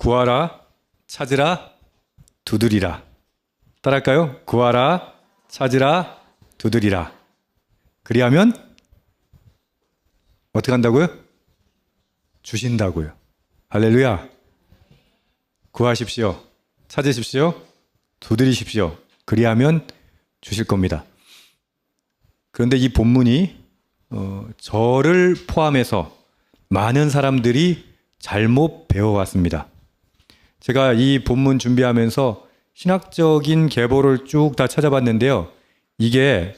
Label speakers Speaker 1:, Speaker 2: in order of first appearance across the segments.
Speaker 1: 구하라, 찾으라, 두드리라. 따라할까요? 구하라, 찾으라, 두드리라. 그리하면 어떻게 한다고요? 주신다고요. 할렐루야. 구하십시오. 찾으십시오. 두드리십시오. 그리하면 주실 겁니다. 그런데 이 본문이 저를 포함해서 많은 사람들이 잘못 배워왔습니다. 제가 이 본문 준비하면서 신학적인 계보를 쭉 다 찾아봤는데요. 이게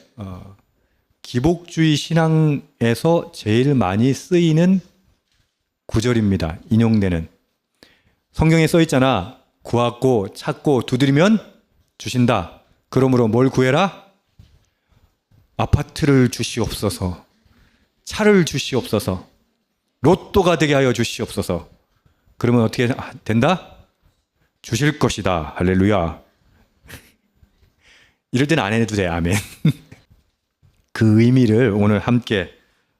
Speaker 1: 기복주의 신앙에서 제일 많이 쓰이는 구절입니다. 인용되는. 성경에 써 있잖아. 구하고 찾고 두드리면 주신다. 그러므로 뭘 구해라? 아파트를 주시옵소서. 차를 주시옵소서. 로또가 되게 하여 주시옵소서. 그러면 어떻게 된다? 주실 것이다. 할렐루야. 이럴 때는 안 해도 돼. 아멘. 그 의미를 오늘 함께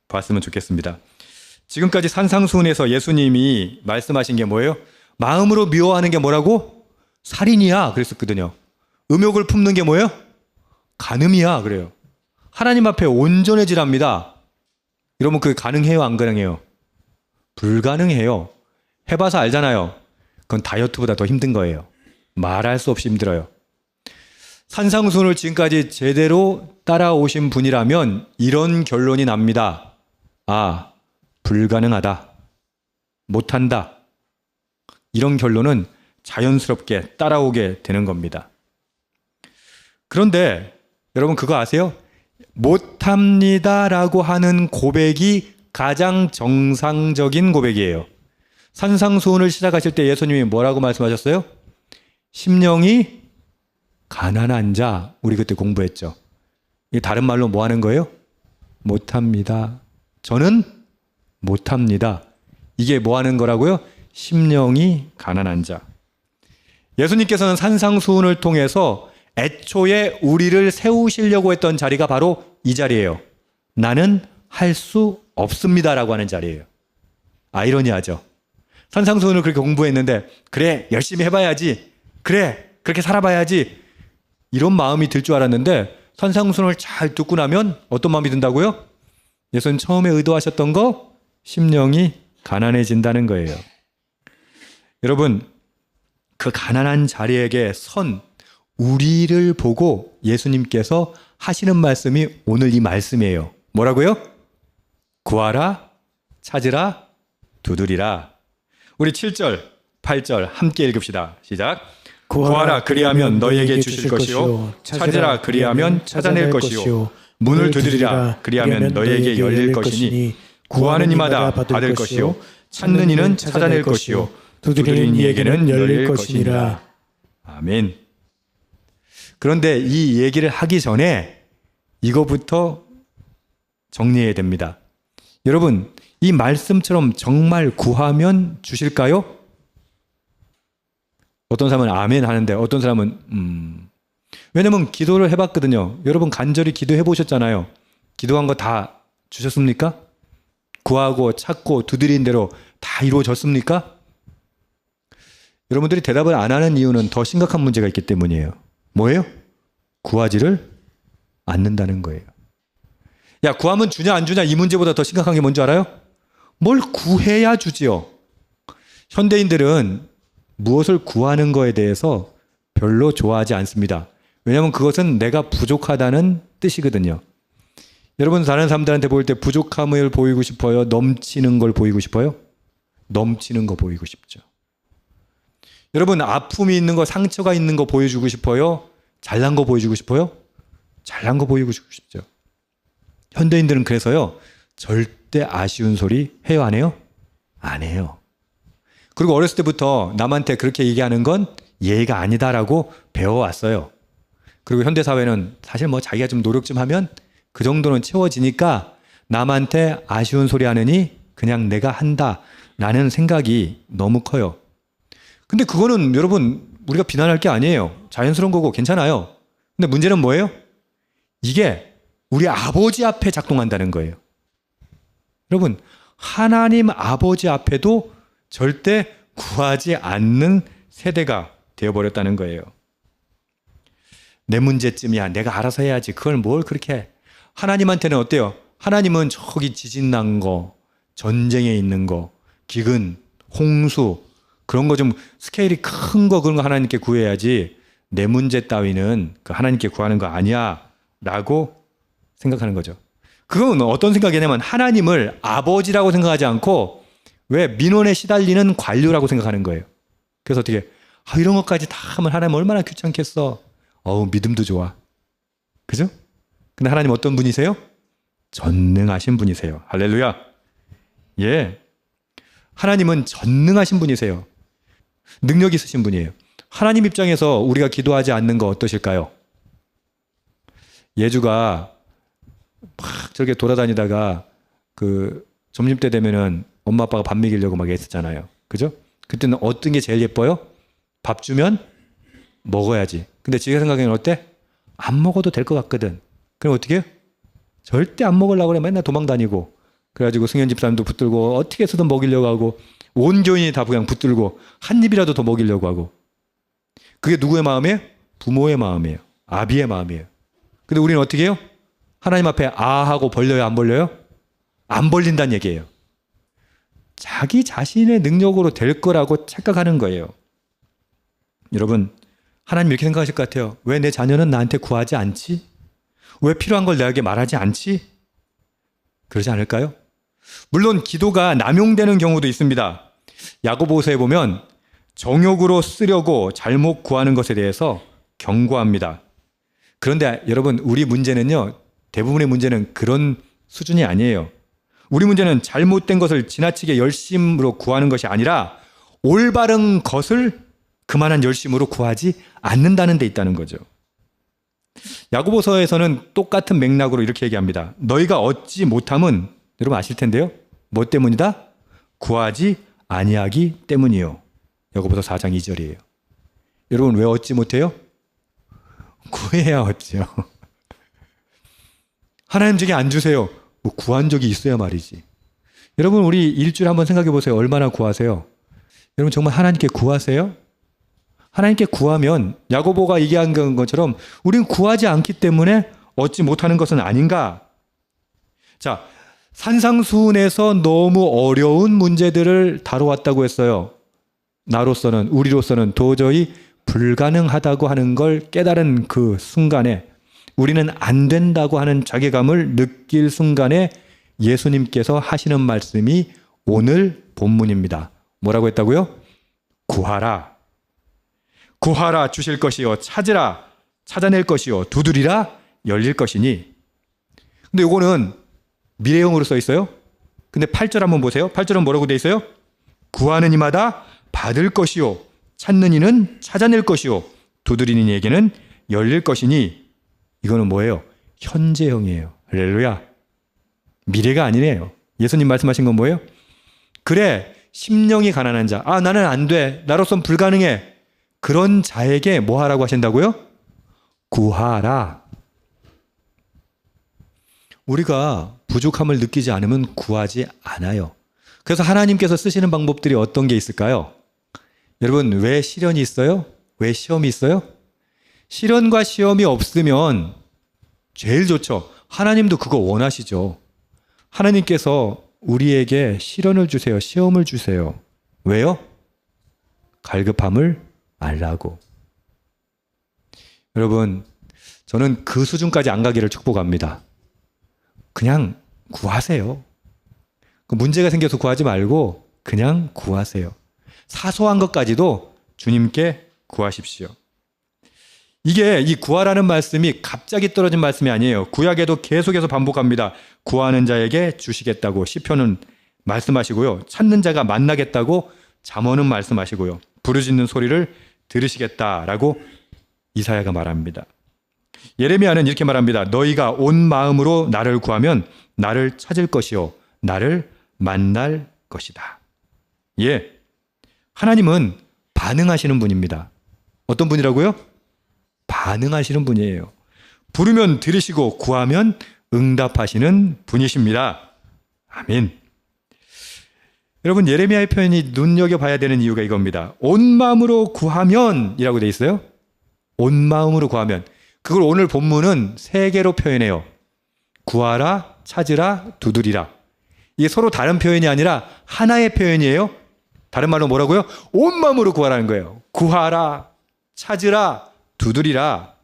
Speaker 1: 봤으면 좋겠습니다. 지금까지 산상수훈에서 예수님이 말씀하신 게 뭐예요? 마음으로 미워하는 게 뭐라고? 살인이야 그랬었거든요. 음욕을 품는 게 뭐예요? 간음이야 그래요. 하나님 앞에 온전해지랍니다. 여러분 그게 가능해요 안 가능해요? 불가능해요. 해봐서 알잖아요. 그건 다이어트보다 더 힘든 거예요. 말할 수 없이 힘들어요. 산상수훈을 지금까지 제대로 따라오신 분이라면 이런 결론이 납니다. 아, 불가능하다. 못한다. 이런 결론은 자연스럽게 따라오게 되는 겁니다. 그런데 여러분 그거 아세요? 못합니다라고 하는 고백이 가장 정상적인 고백이에요. 산상수훈을 시작하실 때 예수님이 뭐라고 말씀하셨어요? 심령이 가난한 자, 우리 그때 공부했죠. 이 다른 말로 뭐 하는 거예요? 못합니다. 저는 못합니다. 이게 뭐 하는 거라고요? 심령이 가난한 자. 예수님께서는 산상수훈을 통해서 애초에 우리를 세우시려고 했던 자리가 바로 이 자리예요. 나는 할 수 없습니다라고 하는 자리예요. 아이러니하죠. 산상수훈을 그렇게 공부했는데 그래 열심히 해봐야지. 그래 그렇게 살아봐야지. 이런 마음이 들 줄 알았는데 산상수훈을 잘 듣고 나면 어떤 마음이 든다고요? 예수님 처음에 의도하셨던 거 심령이 가난해진다는 거예요. 여러분 그 가난한 자리에게 선 우리를 보고 예수님께서 하시는 말씀이 오늘 이 말씀이에요. 뭐라고요? 구하라, 찾으라, 두드리라. 우리 7절, 8절 함께 읽읍시다. 시작. 구하라 그리하면 너희에게 주실 것이요 찾으라 그리하면 찾아낼 것이요 문을 두드리라 그리하면 너희에게 열릴 것이니 구하는 이마다 받을 것이요 찾는 이는 찾아낼 것이요 두드리는 이에게는 열릴 것이니라. 아멘. 그런데 이 얘기를 하기 전에 이거부터 정리해야 됩니다. 여러분 이 말씀처럼 정말 구하면 주실까요? 어떤 사람은 아멘 하는데 어떤 사람은 왜냐면 기도를 해봤거든요. 여러분 간절히 기도해 보셨잖아요. 기도한 거 다 주셨습니까? 구하고 찾고 두드린 대로 다 이루어졌습니까? 여러분들이 대답을 안 하는 이유는 더 심각한 문제가 있기 때문이에요. 뭐예요? 구하지를 않는다는 거예요. 야 구하면 주냐 안 주냐 이 문제보다 더 심각한 게 뭔지 알아요? 뭘 구해야 주지요. 현대인들은 무엇을 구하는 거에 대해서 별로 좋아하지 않습니다. 왜냐하면 그것은 내가 부족하다는 뜻이거든요. 여러분 다른 사람들한테 보일 때 부족함을 보이고 싶어요? 넘치는 걸 보이고 싶어요? 넘치는 거 보이고 싶죠. 여러분 아픔이 있는 거 상처가 있는 거 보여주고 싶어요? 잘난 거 보여주고 싶어요? 잘난 거 보이고 싶죠. 현대인들은 그래서요 절대 아쉬운 소리 해요 안 해요? 안 해요. 그리고 어렸을 때부터 남한테 그렇게 얘기하는 건 예의가 아니다라고 배워왔어요. 그리고 현대사회는 사실 뭐 자기가 좀 노력 좀 하면 그 정도는 채워지니까 남한테 아쉬운 소리 하느니 그냥 내가 한다라는 생각이 너무 커요. 근데 그거는 여러분 우리가 비난할 게 아니에요. 자연스러운 거고 괜찮아요. 근데 문제는 뭐예요? 이게 우리 아버지 앞에 작동한다는 거예요. 여러분 하나님 아버지 앞에도 절대 구하지 않는 세대가 되어버렸다는 거예요. 내 문제쯤이야. 내가 알아서 해야지. 그걸 뭘 그렇게 해. 하나님한테는 어때요? 하나님은 저기 지진 난 거, 전쟁에 있는 거, 기근, 홍수 그런 거 좀 스케일이 큰 거 그런 거 하나님께 구해야지 내 문제 따위는 그 하나님께 구하는 거 아니야 라고 생각하는 거죠. 그건 어떤 생각이냐면 하나님을 아버지라고 생각하지 않고 왜 민원에 시달리는 관료라고 생각하는 거예요. 그래서 어떻게 이런 것까지 다 하면 하나님 얼마나 귀찮겠어. 믿음도 좋아. 그죠? 근데 하나님 어떤 분이세요? 전능하신 분이세요. 할렐루야. 예. 하나님은 전능하신 분이세요. 능력 있으신 분이에요. 하나님 입장에서 우리가 기도하지 않는 거 어떠실까요? 예주가 막 저렇게 돌아다니다가 그 점심 때 되면은 엄마 아빠가 밥 먹이려고 막 애쓰잖아요. 그죠? 그때는 어떤 게 제일 예뻐요? 밥 주면 먹어야지. 근데 지가 생각에는 어때? 안 먹어도 될 것 같거든. 그럼 어떻게 해요? 절대 안 먹으려고 그래. 맨날 도망다니고. 그래가지고 승현 집사님도 붙들고 어떻게 해서든 먹이려고 하고 온 교인이 다 그냥 붙들고 한 입이라도 더 먹이려고 하고. 그게 누구의 마음이에요? 부모의 마음이에요. 아비의 마음이에요. 근데 우리는 어떻게 해요? 하나님 앞에 하고 벌려요? 안 벌려요? 안 벌린다는 얘기예요. 자기 자신의 능력으로 될 거라고 착각하는 거예요. 여러분, 하나님 이렇게 생각하실 것 같아요. 왜 내 자녀는 나한테 구하지 않지? 왜 필요한 걸 내게 말하지 않지? 그러지 않을까요? 물론 기도가 남용되는 경우도 있습니다. 야고보서에 보면 정욕으로 쓰려고 잘못 구하는 것에 대해서 경고합니다. 그런데 여러분, 우리 문제는요, 대부분의 문제는 그런 수준이 아니에요. 우리 문제는 잘못된 것을 지나치게 열심으로 구하는 것이 아니라 올바른 것을 그만한 열심으로 구하지 않는다는 데 있다는 거죠. 야고보서에서는 똑같은 맥락으로 이렇게 얘기합니다. 너희가 얻지 못함은 여러분 아실 텐데요. 뭐 때문이다? 구하지 아니하기 때문이요. 야고보서 4장 2절이에요. 여러분 왜 얻지 못해요? 구해야 얻죠. 하나님 저게 안 주세요. 뭐 구한 적이 있어야 말이지. 여러분 우리 일주일에 한번 생각해 보세요. 얼마나 구하세요? 여러분 정말 하나님께 구하세요? 하나님께 구하면 야고보가 얘기한 것처럼 우린 구하지 않기 때문에 얻지 못하는 것은 아닌가? 자, 산상수훈에서 너무 어려운 문제들을 다루었다고 했어요. 나로서는, 우리로서는 도저히 불가능하다고 하는 걸 깨달은 그 순간에 우리는 안 된다고 하는 자괴감을 느낄 순간에 예수님께서 하시는 말씀이 오늘 본문입니다. 뭐라고 했다고요? 구하라. 구하라 주실 것이요. 찾으라 찾아낼 것이요. 두드리라 열릴 것이니. 근데 요거는 미래형으로 써 있어요. 근데 8절 한번 보세요. 8절은 뭐라고 돼 있어요? 구하는 이마다 받을 것이요. 찾는 이는 찾아낼 것이요. 두드리는 이에게는 열릴 것이니. 이거는 뭐예요? 현재형이에요. 할렐루야. 미래가 아니래요. 예수님 말씀하신 건 뭐예요? 그래, 심령이 가난한 자. 나는 안 돼. 나로선 불가능해. 그런 자에게 뭐 하라고 하신다고요? 구하라. 우리가 부족함을 느끼지 않으면 구하지 않아요. 그래서 하나님께서 쓰시는 방법들이 어떤 게 있을까요? 여러분 왜 시련이 있어요? 왜 시험이 있어요? 시련과 시험이 없으면 제일 좋죠. 하나님도 그거 원하시죠. 하나님께서 우리에게 시련을 주세요. 시험을 주세요. 왜요? 갈급함을 말라고. 여러분, 저는 그 수준까지 안 가기를 축복합니다. 그냥 구하세요. 문제가 생겨서 구하지 말고 그냥 구하세요. 사소한 것까지도 주님께 구하십시오. 이게 이 구하라는 말씀이 갑자기 떨어진 말씀이 아니에요. 구약에도 계속해서 반복합니다. 구하는 자에게 주시겠다고 시편은 말씀하시고요. 찾는 자가 만나겠다고 잠언은 말씀하시고요. 부르짖는 소리를 들으시겠다라고 이사야가 말합니다. 예레미야는 이렇게 말합니다. 너희가 온 마음으로 나를 구하면 나를 찾을 것이요 나를 만날 것이다. 예, 하나님은 반응하시는 분입니다. 어떤 분이라고요? 반응하시는 분이에요. 부르면 들으시고 구하면 응답하시는 분이십니다. 아멘. 여러분, 예레미야의 표현이 눈여겨봐야 되는 이유가 이겁니다. 온 마음으로 구하면 이라고 돼 있어요. 온 마음으로 구하면. 그걸 오늘 본문은 세 개로 표현해요. 구하라, 찾으라, 두드리라. 이게 서로 다른 표현이 아니라 하나의 표현이에요. 다른 말로 뭐라고요? 온 마음으로 구하라는 거예요. 구하라, 찾으라, 두드리라.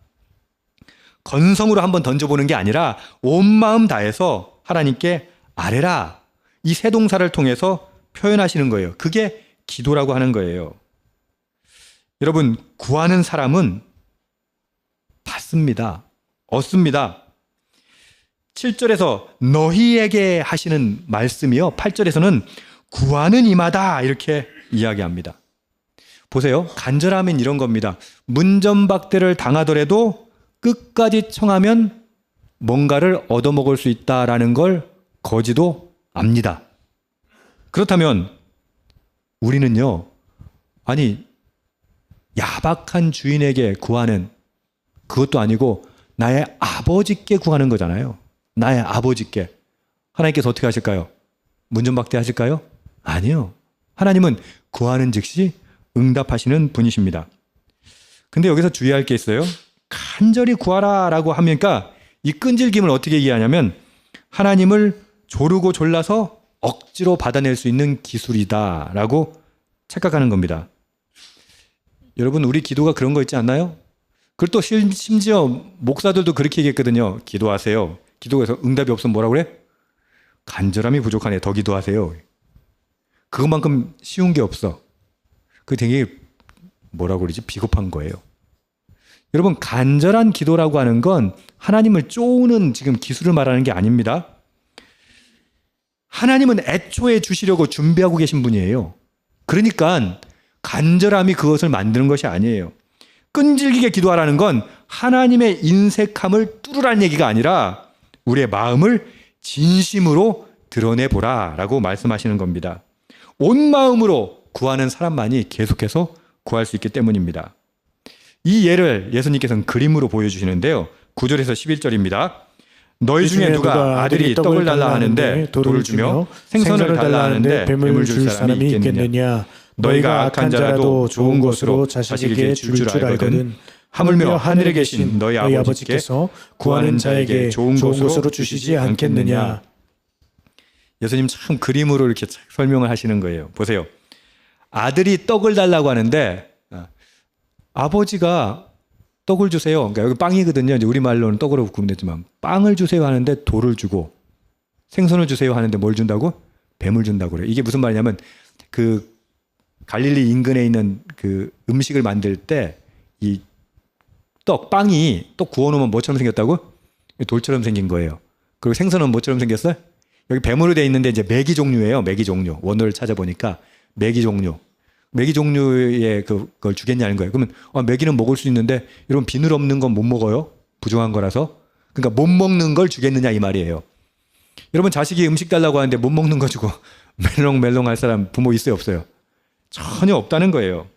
Speaker 1: 건성으로 한번 던져보는 게 아니라 온 마음 다해서 하나님께 아뢰라. 이 세 동사를 통해서 표현하시는 거예요. 그게 기도라고 하는 거예요. 여러분, 구하는 사람은 받습니다. 얻습니다. 7절에서 너희에게 하시는 말씀이요. 8절에서는 구하는 이마다 이렇게 이야기합니다. 보세요. 간절함은 이런 겁니다. 문전박대를 당하더라도 끝까지 청하면 뭔가를 얻어먹을 수 있다라는 걸 거지도 압니다. 그렇다면 우리는요, 아니, 야박한 주인에게 구하는 그것도 아니고 나의 아버지께 구하는 거잖아요. 나의 아버지께. 하나님께서 어떻게 하실까요? 문전박대 하실까요? 아니요. 하나님은 구하는 즉시 응답하시는 분이십니다. 근데 여기서 주의할 게 있어요. 간절히 구하라 라고 하니까 이 끈질김을 어떻게 이해하냐면 하나님을 조르고 졸라서 억지로 받아낼 수 있는 기술이다 라고 착각하는 겁니다. 여러분, 우리 기도가 그런 거 있지 않나요? 그리고 또 심지어 목사들도 그렇게 얘기했거든요. 기도하세요. 기도해서 응답이 없으면 뭐라고 그래? 간절함이 부족하네. 더 기도하세요. 그것만큼 쉬운 게 없어. 그게 되게 뭐라고 그러지? 비겁한 거예요. 여러분, 간절한 기도라고 하는 건 하나님을 쪼우는 지금 기술을 말하는 게 아닙니다. 하나님은 애초에 주시려고 준비하고 계신 분이에요. 그러니까 간절함이 그것을 만드는 것이 아니에요. 끈질기게 기도하라는 건 하나님의 인색함을 뚫으라는 얘기가 아니라 우리의 마음을 진심으로 드러내보라 라고 말씀하시는 겁니다. 온 마음으로 구하는 사람만이 계속해서 구할 수 있기 때문입니다. 이 예를 예수님께서는 그림으로 보여주시는데요. 9절에서 11절입니다. 너희 중에 누가 아들이 떡을 달라 하는데 돌을 주며 생선을 달라 하는데 뱀을 줄 사람이 있겠느냐. 너희가 악한 자라도 좋은 것으로 자식에게 줄 알거든 하물며 하늘에 계신 너희 아버지께서 구하는 자에게 좋은 것으로 주시지 않겠느냐. 예수님 참 그림으로 이렇게 설명을 하시는 거예요. 보세요. 아들이 떡을 달라고 하는데 아버지가 떡을 주세요. 그러니까 여기 빵이거든요. 이제 우리말로는 떡으로 구면 되지만 빵을 주세요 하는데 돌을 주고 생선을 주세요 하는데 뭘 준다고? 뱀을 준다고 그래요. 이게 무슨 말이냐면 그 갈릴리 인근에 있는 그 음식을 만들 때 이 빵이 떡 구워놓으면 뭐처럼 생겼다고? 돌처럼 생긴 거예요. 그리고 생선은 뭐처럼 생겼어요? 여기 뱀으로 돼 있는데 이제 메기 종류예요. 메기 종류. 원어를 찾아보니까 메기 종류. 메기 종류의 그걸 주겠냐는 거예요. 그러면 메기는 먹을 수 있는데 여러분 비늘 없는 건 못 먹어요. 부정한 거라서. 그러니까 못 먹는 걸 주겠느냐 이 말이에요. 여러분 자식이 음식 달라고 하는데 못 먹는 거 주고 멜롱멜롱 할 사람 부모 있어요 없어요? 전혀 없다는 거예요.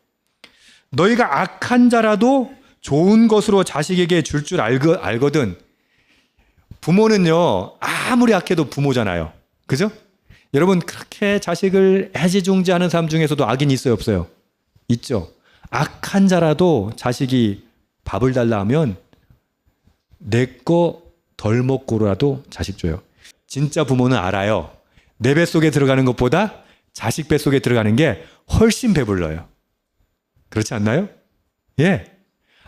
Speaker 1: 너희가 악한 자라도 좋은 것으로 자식에게 줄 알거든. 부모는요 아무리 악해도 부모잖아요. 그죠? 여러분 그렇게 자식을 애지중지하는 사람 중에서도 악인이 있어요 없어요? 있죠. 악한 자라도 자식이 밥을 달라 하면 내 거 덜 먹고라도 자식 줘요. 진짜 부모는 알아요. 내 뱃속에 들어가는 것보다 자식 뱃속에 들어가는 게 훨씬 배불러요. 그렇지 않나요? 예.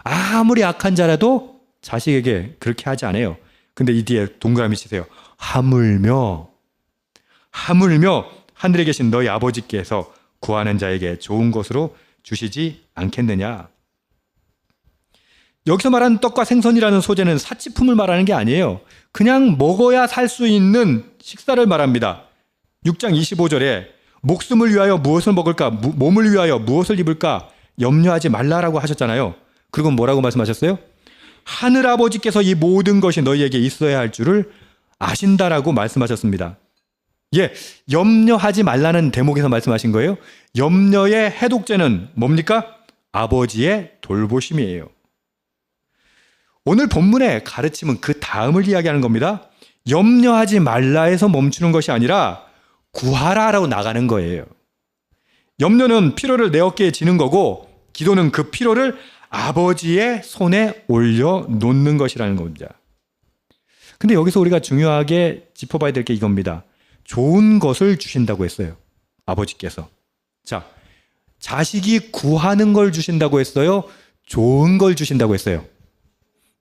Speaker 1: 아무리 악한 자라도 자식에게 그렇게 하지 않아요. 근데 이 뒤에 동그라미 치세요. 하물며 하늘에 계신 너희 아버지께서 구하는 자에게 좋은 것으로 주시지 않겠느냐. 여기서 말하는 떡과 생선이라는 소재는 사치품을 말하는 게 아니에요. 그냥 먹어야 살 수 있는 식사를 말합니다. 6장 25절에 목숨을 위하여 무엇을 먹을까? 몸을 위하여 무엇을 입을까? 염려하지 말라라고 하셨잖아요. 그리고 뭐라고 말씀하셨어요? 하늘아버지께서 이 모든 것이 너희에게 있어야 할 줄을 아신다라고 말씀하셨습니다. 예, 염려하지 말라는 대목에서 말씀하신 거예요. 염려의 해독제는 뭡니까? 아버지의 돌보심이에요. 오늘 본문의 가르침은 그 다음을 이야기하는 겁니다. 염려하지 말라 해서 멈추는 것이 아니라 구하라라고 나가는 거예요. 염려는 피로를 내 어깨에 지는 거고 기도는 그 피로를 아버지의 손에 올려놓는 것이라는 겁니다. 근데 여기서 우리가 중요하게 짚어봐야 될 게 이겁니다. 좋은 것을 주신다고 했어요. 아버지께서. 자, 자식이 구하는 걸 주신다고 했어요? 좋은 걸 주신다고 했어요?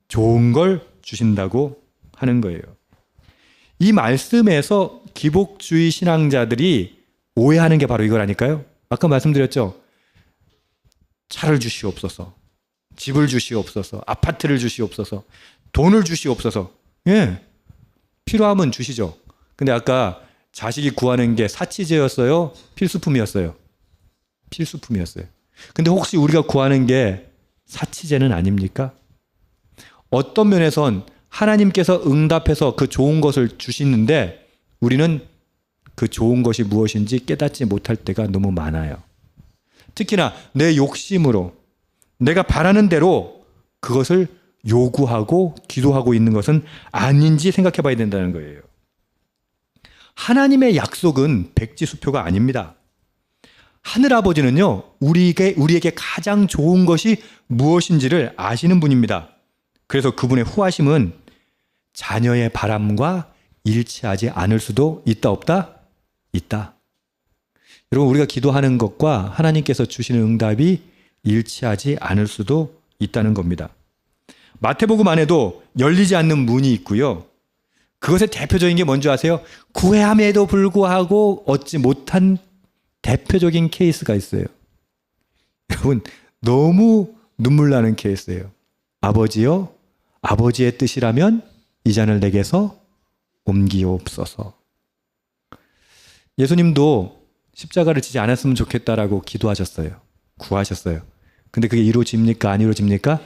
Speaker 1: 좋은 걸 주신다고 하는 거예요. 이 말씀에서 기복주의 신앙자들이 오해하는 게 바로 이거라니까요. 아까 말씀드렸죠. 차를 주시옵소서, 집을 주시옵소서, 아파트를 주시옵소서, 돈을 주시옵소서. 예, 필요하면 주시죠. 근데 아까 자식이 구하는 게 사치제였어요? 필수품이었어요? 필수품이었어요. 근데 혹시 우리가 구하는 게 사치제는 아닙니까? 어떤 면에선 하나님께서 응답해서 그 좋은 것을 주시는데 우리는 그 좋은 것이 무엇인지 깨닫지 못할 때가 너무 많아요. 특히나 내 욕심으로 내가 바라는 대로 그것을 요구하고 기도하고 있는 것은 아닌지 생각해 봐야 된다는 거예요. 하나님의 약속은 백지수표가 아닙니다. 하늘아버지는요, 우리에게 가장 좋은 것이 무엇인지를 아시는 분입니다. 그래서 그분의 후하심은 자녀의 바람과 일치하지 않을 수도 있다, 없다? 있다. 여러분, 우리가 기도하는 것과 하나님께서 주시는 응답이 일치하지 않을 수도 있다는 겁니다. 마태복음 안에도 열리지 않는 문이 있고요. 그것의 대표적인 게 뭔지 아세요? 구함에도 불구하고 얻지 못한 대표적인 케이스가 있어요. 여러분, 너무 눈물 나는 케이스예요. 아버지여, 아버지의 뜻이라면 이 잔을 내게서 옮기옵소서. 예수님도 십자가를 지지 않았으면 좋겠다라고 기도하셨어요. 구하셨어요. 근데 그게 이루어집니까? 안 이루어집니까?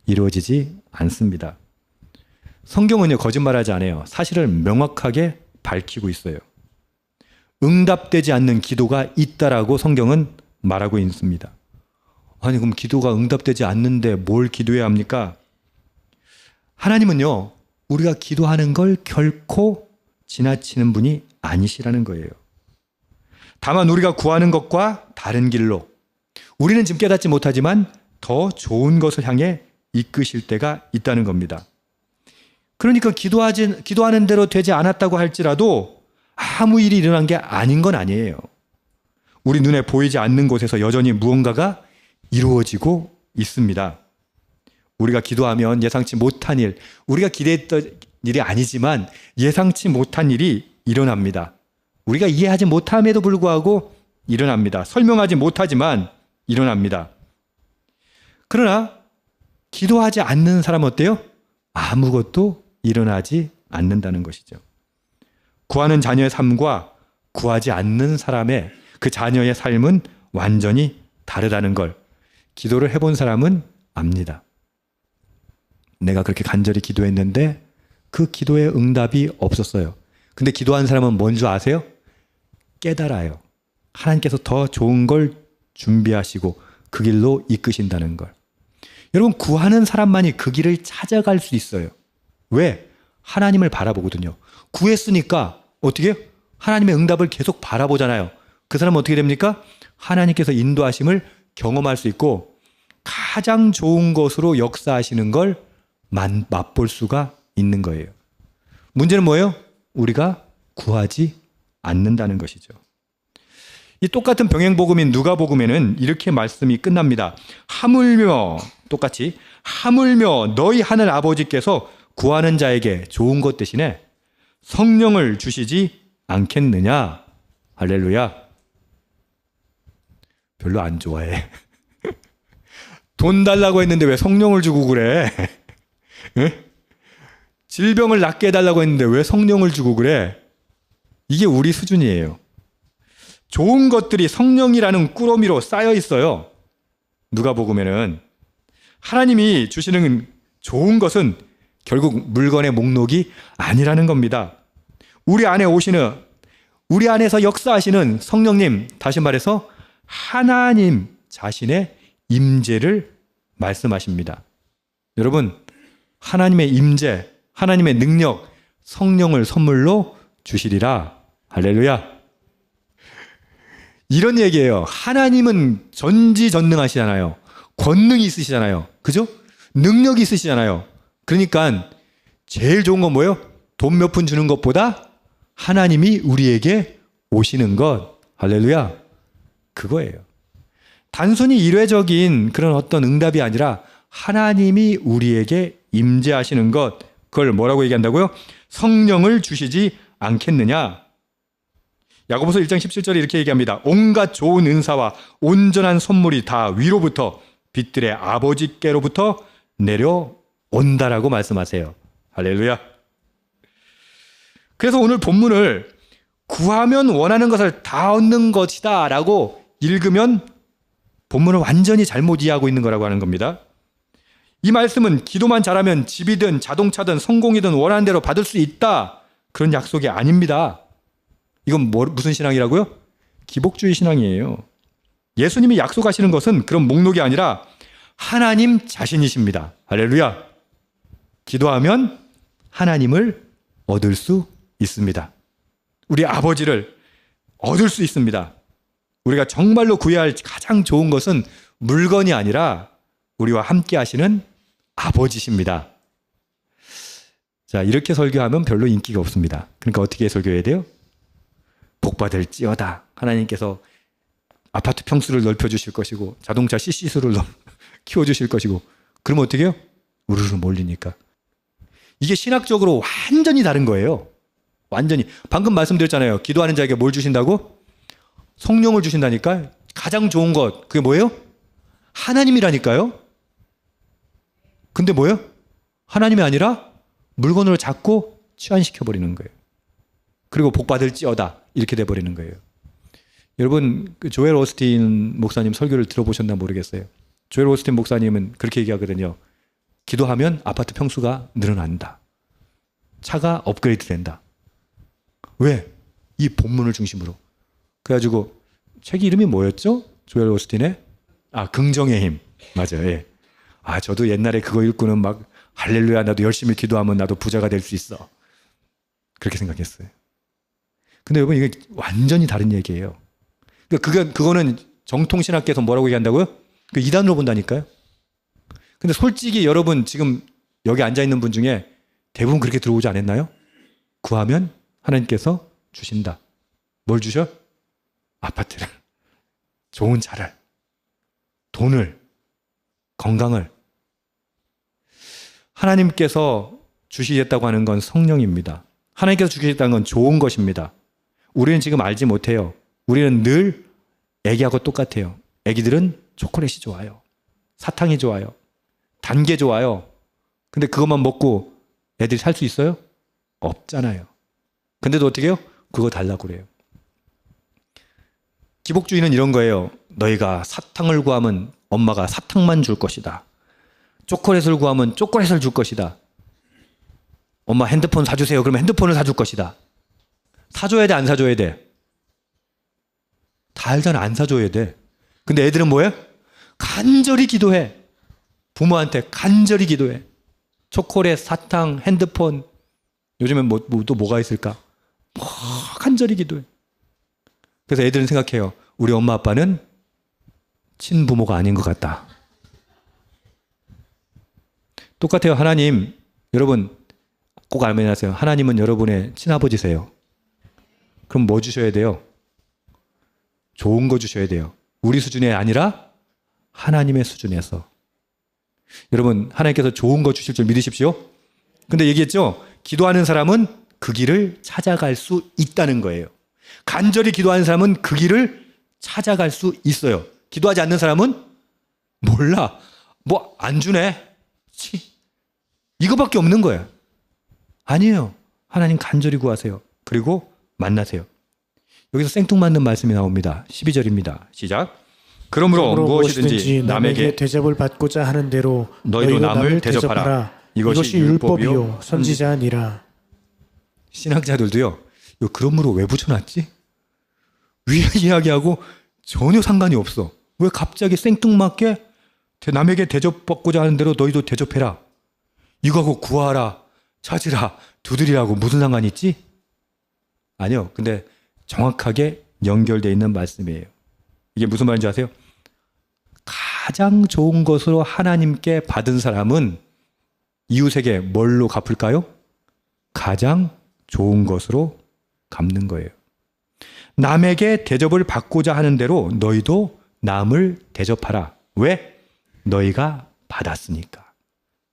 Speaker 1: 이루어지지 않습니다. 성경은요, 거짓말하지 않아요. 사실을 명확하게 밝히고 있어요. 응답되지 않는 기도가 있다라고 성경은 말하고 있습니다. 아니, 그럼 기도가 응답되지 않는데 뭘 기도해야 합니까? 하나님은요, 우리가 기도하는 걸 결코 지나치는 분이 아니시라는 거예요. 다만 우리가 구하는 것과 다른 길로 우리는 지금 깨닫지 못하지만 더 좋은 것을 향해 이끄실 때가 있다는 겁니다. 그러니까 기도하는 대로 되지 않았다고 할지라도 아무 일이 일어난 게 아닌 건 아니에요. 우리 눈에 보이지 않는 곳에서 여전히 무언가가 이루어지고 있습니다. 우리가 기도하면 예상치 못한 일, 우리가 기대했던 일이 아니지만 예상치 못한 일이 일어납니다. 우리가 이해하지 못함에도 불구하고 일어납니다. 설명하지 못하지만 일어납니다. 그러나 기도하지 않는 사람은 어때요? 아무것도 일어나지 않는다는 것이죠. 구하는 자녀의 삶과 구하지 않는 사람의 그 자녀의 삶은 완전히 다르다는 걸 기도를 해본 사람은 압니다. 내가 그렇게 간절히 기도했는데 그 기도의 응답이 없었어요. 근데 기도한 사람은 뭔 줄 아세요? 깨달아요. 하나님께서 더 좋은 걸 준비하시고 그 길로 이끄신다는 걸. 여러분, 구하는 사람만이 그 길을 찾아갈 수 있어요. 왜? 하나님을 바라보거든요. 구했으니까 어떻게 해요? 하나님의 응답을 계속 바라보잖아요. 그 사람은 어떻게 됩니까? 하나님께서 인도하심을 경험할 수 있고 가장 좋은 것으로 역사하시는 걸 맛볼 수가 있는 거예요. 문제는 뭐예요? 우리가 구하지 않는다는 것이죠. 이 똑같은 병행복음인 누가복음에는 이렇게 말씀이 끝납니다. 하물며, 똑같이 하물며 너희 하늘 아버지께서 구하는 자에게 좋은 것 대신에 성령을 주시지 않겠느냐. 할렐루야. 별로 안 좋아해. 돈 달라고 했는데 왜 성령을 주고 그래? 예? 질병을 낫게 해달라고 했는데 왜 성령을 주고 그래? 이게 우리 수준이에요. 좋은 것들이 성령이라는 꾸러미로 쌓여 있어요. 누가복음에는 하나님이 주시는 좋은 것은 결국 물건의 목록이 아니라는 겁니다. 우리 안에서 역사하시는 성령님, 다시 말해서 하나님 자신의 임재를 말씀하십니다. 여러분, 하나님의 임재, 하나님의 능력, 성령을 선물로 주시리라. 할렐루야. 이런 얘기예요. 하나님은 전지전능하시잖아요. 권능이 있으시잖아요. 그죠? 능력이 있으시잖아요. 그러니까 제일 좋은 건 뭐예요? 돈 몇 푼 주는 것보다 하나님이 우리에게 오시는 것. 할렐루야. 그거예요. 단순히 일회적인 그런 어떤 응답이 아니라 하나님이 우리에게 임재하시는 것. 그걸 뭐라고 얘기한다고요? 성령을 주시지 않겠느냐? 야고보서 1장 17절에 이렇게 얘기합니다. 온갖 좋은 은사와 온전한 선물이 다 위로부터 빛들의 아버지께로부터 내려온다라고 말씀하세요. 할렐루야. 그래서 오늘 본문을 구하면 원하는 것을 다 얻는 것이다 라고 읽으면 본문을 완전히 잘못 이해하고 있는 거라고 하는 겁니다. 이 말씀은 기도만 잘하면 집이든 자동차든 성공이든 원하는 대로 받을 수 있다, 그런 약속이 아닙니다. 이건 무슨 신앙이라고요? 기복주의 신앙이에요. 예수님이 약속하시는 것은 그런 목록이 아니라 하나님 자신이십니다. 할렐루야. 기도하면 하나님을 얻을 수 있습니다. 우리 아버지를 얻을 수 있습니다. 우리가 정말로 구해야 할 가장 좋은 것은 물건이 아니라 우리와 함께 하시는 아버지십니다. 자, 이렇게 설교하면 별로 인기가 없습니다. 그러니까 어떻게 설교해야 돼요? 복받을지어다. 하나님께서 아파트 평수를 넓혀주실 것이고 자동차 CC수를 키워주실 것이고, 그러면 어떻게 해요? 우르르 몰리니까. 이게 신학적으로 완전히 다른 거예요. 완전히. 방금 말씀드렸잖아요. 기도하는 자에게 뭘 주신다고? 성령을 주신다니까. 가장 좋은 것, 그게 뭐예요? 하나님이라니까요. 근데 뭐예요? 하나님이 아니라 물건으로 잡고 치환시켜버리는 거예요. 그리고 복받을지어다 이렇게 돼버리는 거예요. 여러분, 그 조엘 오스틴 목사님 설교를 들어보셨나 모르겠어요. 조엘 오스틴 목사님은 그렇게 얘기하거든요. 기도하면 아파트 평수가 늘어난다. 차가 업그레이드 된다. 왜? 이 본문을 중심으로. 그래가지고 책 이름이 뭐였죠? 조엘 오스틴의? 긍정의 힘. 맞아요. 예. 저도 옛날에 그거 읽고는 막 할렐루야, 나도 열심히 기도하면 나도 부자가 될 수 있어. 그렇게 생각했어요. 근데 여러분, 이게 완전히 다른 얘기예요. 그거는 정통신학계에서 뭐라고 얘기한다고요? 그 이단으로 본다니까요. 근데 솔직히 여러분 지금 여기 앉아있는 분 중에 대부분 그렇게 들어오지 않았나요? 구하면 하나님께서 주신다. 뭘 주셔? 아파트를, 좋은 차를, 돈을, 건강을. 하나님께서 주시겠다고 하는 건 성령입니다. 하나님께서 주시겠다는 건 좋은 것입니다. 우리는 지금 알지 못해요. 우리는 늘 애기하고 똑같아요. 애기들은 초콜릿이 좋아요. 사탕이 좋아요. 단 게 좋아요. 근데 그것만 먹고 애들이 살 수 있어요? 없잖아요. 근데도 어떻게 해요? 그거 달라고 그래요. 기복주의는 이런 거예요. 너희가 사탕을 구하면 엄마가 사탕만 줄 것이다. 초콜릿을 구하면 초콜릿을 줄 것이다. 엄마 핸드폰 사주세요. 그러면 핸드폰을 사줄 것이다. 사줘야 돼, 안 사줘야 돼? 다 알잖아, 안 사줘야 돼. 근데 애들은 뭐예요? 간절히 기도해. 부모한테 간절히 기도해. 초콜릿, 사탕, 핸드폰. 요즘엔 또 뭐가 있을까? 간절히 기도해. 그래서 애들은 생각해요. 우리 엄마 아빠는 친부모가 아닌 것 같다. 똑같아요. 하나님, 여러분 꼭 알면 하세요. 하나님은 여러분의 친아버지세요. 그럼 뭐 주셔야 돼요? 좋은 거 주셔야 돼요. 우리 수준이 아니라 하나님의 수준에서. 여러분, 하나님께서 좋은 거 주실 줄 믿으십시오. 근데 얘기했죠? 기도하는 사람은 그 길을 찾아갈 수 있다는 거예요. 간절히 기도하는 사람은 그 길을 찾아갈 수 있어요. 기도하지 않는 사람은 몰라. 뭐 안 주네. 이거밖에 없는 거예요. 아니에요. 하나님 간절히 구하세요. 그리고 만나세요. 여기서 생뚱맞는 말씀이 나옵니다. 12절입니다. 시작. 그러므로 무엇이든지 남에게
Speaker 2: 대접을 받고자 하는 대로
Speaker 1: 너희도 남을 대접하라. 이것이 율법이요
Speaker 2: 선지자니라.
Speaker 1: 신학자들도요. 그러므로 왜 붙여놨지? 위에 이야기하고 전혀 상관이 없어. 왜 갑자기 생뚱맞게 남에게 대접받고자 하는 대로 너희도 대접해라. 이거하고 구하라, 찾으라, 두드리라고 무슨 상관이 있지? 아니요. 근데 정확하게 연결되어 있는 말씀이에요. 이게 무슨 말인지 아세요? 가장 좋은 것으로 하나님께 받은 사람은 이웃에게 뭘로 갚을까요? 가장 좋은 것으로 갚는 거예요. 남에게 대접을 받고자 하는 대로 너희도 남을 대접하라. 왜? 너희가 받았으니까.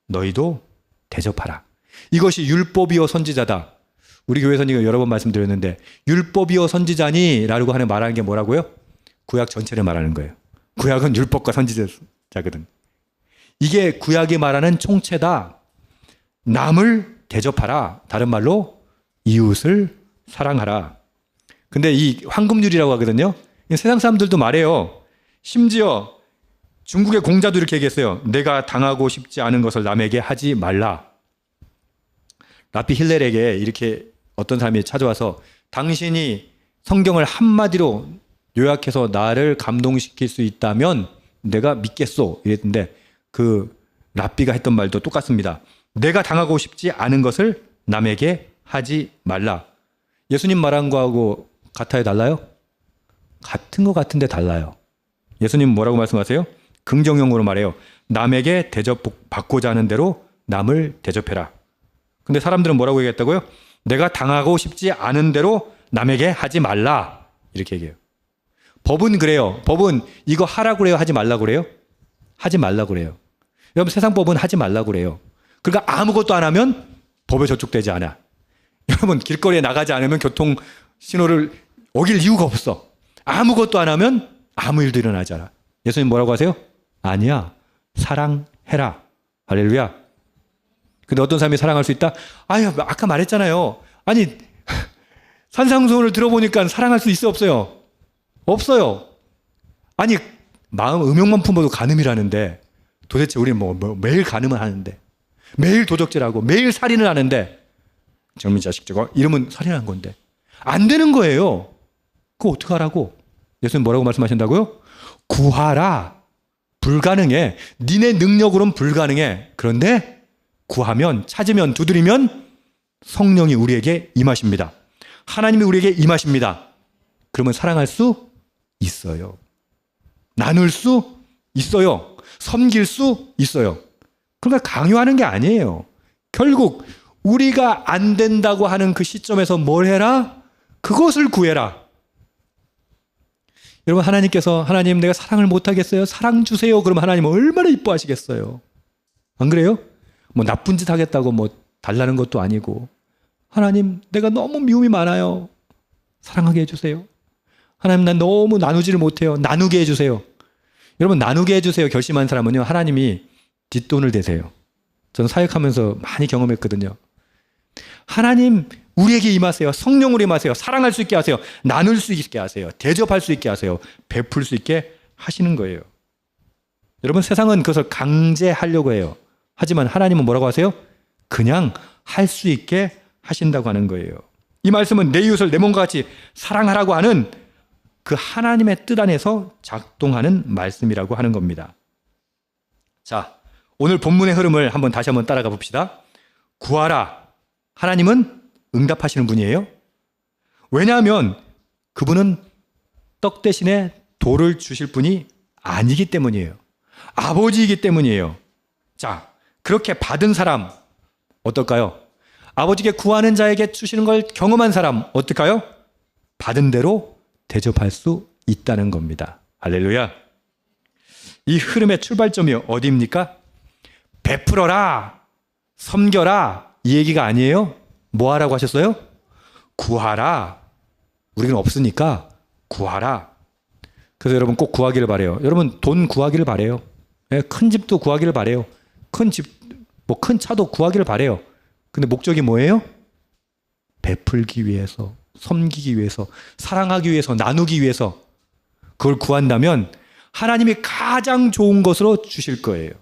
Speaker 1: 너희도 대접하라. 이것이 율법이요 선지자다. 우리 교회에서 이거 여러 번 말씀드렸는데 율법이요 선지자니 라고 하는 말하는 게 뭐라고요? 구약 전체를 말하는 거예요. 구약은 율법과 선지자거든. 이게 구약이 말하는 총체다. 남을 대접하라. 다른 말로 이웃을 사랑하라. 근데 이 황금률이라고 하거든요. 세상 사람들도 말해요. 심지어 중국의 공자도 이렇게 얘기했어요. 내가 당하고 싶지 않은 것을 남에게 하지 말라. 라피 힐렐에게 이렇게 어떤 사람이 찾아와서 당신이 성경을 한마디로 요약해서 나를 감동시킬 수 있다면 내가 믿겠소 이랬는데 그 라피가 했던 말도 똑같습니다. 내가 당하고 싶지 않은 것을 남에게 하지 말라. 예수님 말한 거하고 같아요, 달라요? 같은 것 같은데 달라요. 예수님 뭐라고 말씀하세요? 긍정형으로 말해요. 남에게 대접받고자 하는 대로 남을 대접해라. 근데 사람들은 뭐라고 얘기했다고요? 내가 당하고 싶지 않은 대로 남에게 하지 말라. 이렇게 얘기해요. 법은 그래요. 법은 이거 하라고 그래요? 하지 말라고 그래요? 하지 말라고 그래요. 여러분 세상 법은 하지 말라고 그래요. 그러니까 아무것도 안 하면 법에 저촉되지 않아. 여러분 길거리에 나가지 않으면 교통 신호를 어길 이유가 없어. 아무것도 안 하면 아무 일도 일어나지 않아. 예수님 뭐라고 하세요? 아니야. 사랑해라. 할렐루야. 근데 어떤 사람이 사랑할 수 있다? 아유, 아까 말했잖아요. 아니, 산상수훈을 들어보니까 사랑할 수 있어, 없어요? 없어요. 아니, 마음 음욕만 품어도 간음이라는데 도대체 우리는 뭐 매일 간음을 하는데 매일 도적질하고 매일 살인을 하는데 젊은 자식 저거 이러면 살인한 건데 안 되는 거예요. 그거 어떡하라고? 예수님 뭐라고 말씀하신다고요? 구하라. 불가능해. 니네 능력으로는 불가능해. 그런데 구하면, 찾으면, 두드리면 성령이 우리에게 임하십니다. 하나님이 우리에게 임하십니다. 그러면 사랑할 수 있어요. 나눌 수 있어요. 섬길 수 있어요. 그러니까 강요하는 게 아니에요. 결국 우리가 안 된다고 하는 그 시점에서 뭘 해라? 그것을 구해라. 여러분 하나님께서 하나님 내가 사랑을 못하겠어요. 사랑 주세요. 그러면 하나님은 얼마나 이뻐하시겠어요. 안 그래요? 뭐 나쁜 짓 하겠다고 뭐 달라는 것도 아니고 하나님 내가 너무 미움이 많아요. 사랑하게 해주세요. 하나님 난 너무 나누지를 못해요. 나누게 해주세요. 여러분 나누게 해주세요 결심한 사람은요 하나님이 뒷돈을 대세요. 저는 사역하면서 많이 경험했거든요. 하나님 우리에게 임하세요. 성령으로 임하세요. 사랑할 수 있게 하세요. 나눌 수 있게 하세요. 대접할 수 있게 하세요. 베풀 수 있게 하시는 거예요. 여러분 세상은 그것을 강제하려고 해요. 하지만 하나님은 뭐라고 하세요? 그냥 할 수 있게 하신다고 하는 거예요. 이 말씀은 내 이웃을 내 몸과 같이 사랑하라고 하는 그 하나님의 뜻 안에서 작동하는 말씀이라고 하는 겁니다. 자, 오늘 본문의 흐름을 다시 한번 따라가 봅시다. 구하라. 하나님은 응답하시는 분이에요. 왜냐하면 그분은 떡 대신에 돌을 주실 분이 아니기 때문이에요. 아버지이기 때문이에요. 자, 그렇게 받은 사람 어떨까요? 아버지께 구하는 자에게 주시는 걸 경험한 사람 어떨까요? 받은 대로 대접할 수 있다는 겁니다. 할렐루야. 이 흐름의 출발점이 어디입니까? 베풀어라, 섬겨라 이 얘기가 아니에요. 뭐 하라고 하셨어요? 구하라. 우리는 없으니까 구하라. 그래서 여러분 꼭 구하기를 바래요. 여러분 돈 구하기를 바래요. 큰 집도 구하기를 바래요. 큰 집, 뭐 큰 차도 구하기를 바래요. 근데 목적이 뭐예요? 베풀기 위해서, 섬기기 위해서, 사랑하기 위해서, 나누기 위해서 그걸 구한다면 하나님이 가장 좋은 것으로 주실 거예요.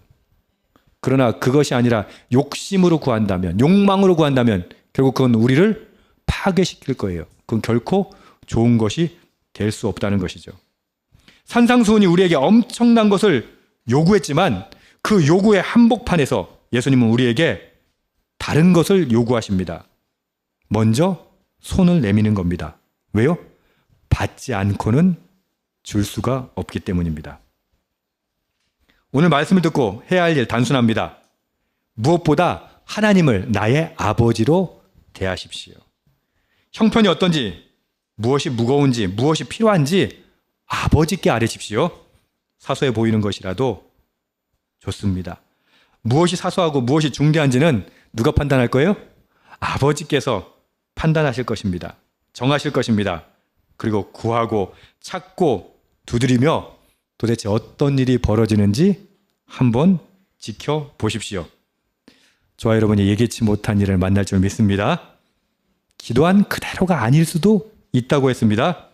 Speaker 1: 그러나 그것이 아니라 욕심으로 구한다면, 욕망으로 구한다면 결국 그건 우리를 파괴시킬 거예요. 그건 결코 좋은 것이 될 수 없다는 것이죠. 산상수훈이 우리에게 엄청난 것을 요구했지만 그 요구의 한복판에서 예수님은 우리에게 다른 것을 요구하십니다. 먼저 손을 내미는 겁니다. 왜요? 받지 않고는 줄 수가 없기 때문입니다. 오늘 말씀을 듣고 해야 할 일 단순합니다. 무엇보다 하나님을 나의 아버지로 대하십시오. 형편이 어떤지, 무엇이 무거운지, 무엇이 필요한지 아버지께 아뢰십시오. 사소해 보이는 것이라도 좋습니다. 무엇이 사소하고 무엇이 중대한지는 누가 판단할 거예요? 아버지께서 판단하실 것입니다. 정하실 것입니다. 그리고 구하고 찾고 두드리며 도대체 어떤 일이 벌어지는지 한번 지켜보십시오. 저와 여러분이 예기치 못한 일을 만날 줄 믿습니다. 기도한 그대로가 아닐 수도 있다고 했습니다.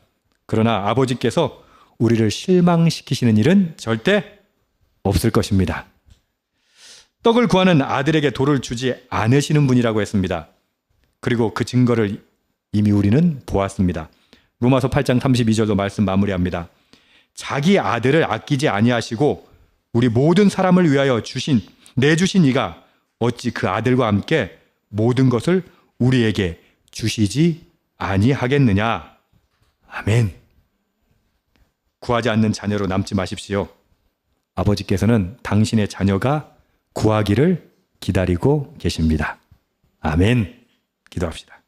Speaker 1: 그러나 아버지께서 우리를 실망시키시는 일은 절대 없을 것입니다. 떡을 구하는 아들에게 돌을 주지 않으시는 분이라고 했습니다. 그리고 그 증거를 이미 우리는 보았습니다. 로마서 8장 32절도 말씀 마무리합니다. 자기 아들을 아끼지 아니하시고 우리 모든 사람을 위하여 내주신 이가 어찌 그 아들과 함께 모든 것을 우리에게 주시지 아니하겠느냐. 아멘. 구하지 않는 자녀로 남지 마십시오. 아버지께서는 당신의 자녀가 구하기를 기다리고 계십니다. 아멘. 기도합시다.